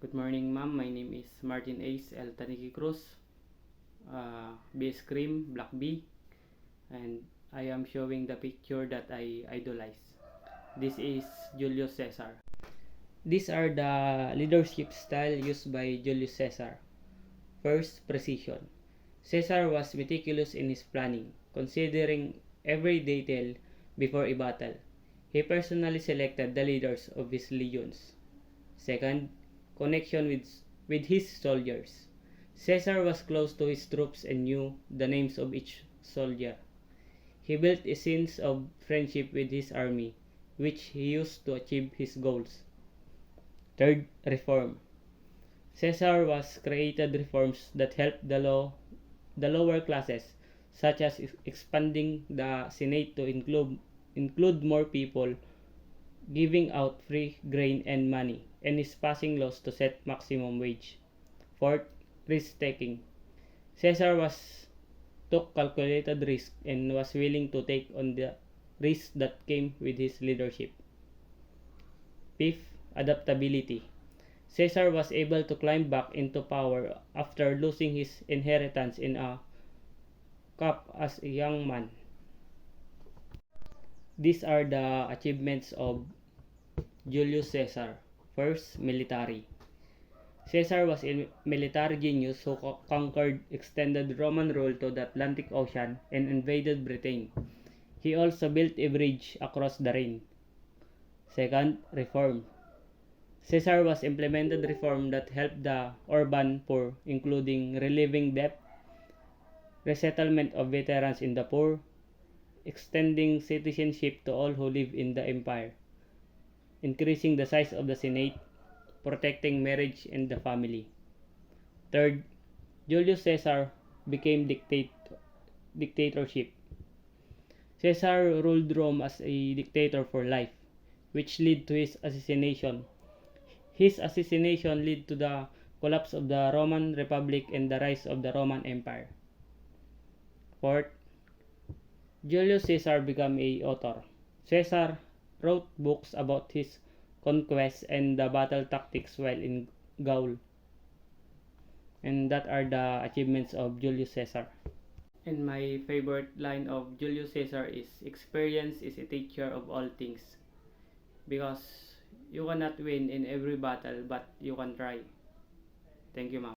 Good morning, ma'am. My name is Martin Ace El Taniki Cruz, base cream, black B, and I am showing the picture that I idolize. This is Julius Caesar. These are the leadership style used by Julius Caesar. First, precision. Caesar was meticulous in his planning, considering every detail before a battle. He personally selected the leaders of his legions. Second, connection with his soldiers. Caesar was close to his troops and knew the names of each soldier. He built a sense of friendship with his army, which he used to achieve his goals. Third, reform. Caesar was created reforms that helped the lower classes, such as expanding the Senate to include more people, giving out free grain and money, and is passing laws to set maximum wage. Fourth, risk-taking. Caesar took calculated risk and was willing to take on the risks that came with his leadership. Fifth, adaptability. Caesar was able to climb back into power after losing his inheritance in a cup as a young man. These are the achievements of Julius Caesar. First, military. Caesar was a military genius who conquered extended Roman rule to the Atlantic Ocean and invaded Britain. He also built a bridge across the Rhine. Second, reform. Caesar was implemented reform that helped the urban poor, including relieving debt, resettlement of veterans in the poor, extending citizenship to all who live in the empire, increasing the size of the Senate, protecting marriage and the family. Third, Julius Caesar became dictatorship. Caesar ruled Rome as a dictator for life, which led to his assassination. His assassination led to the collapse of the Roman Republic and the rise of the Roman Empire. Fourth, Julius Caesar became an author. Caesar wrote books about his conquests and the battle tactics while in Gaul. And that are the achievements of Julius Caesar. And my favorite line of Julius Caesar is, experience is a teacher of all things. Because you cannot win in every battle, but you can try. Thank you, ma'am.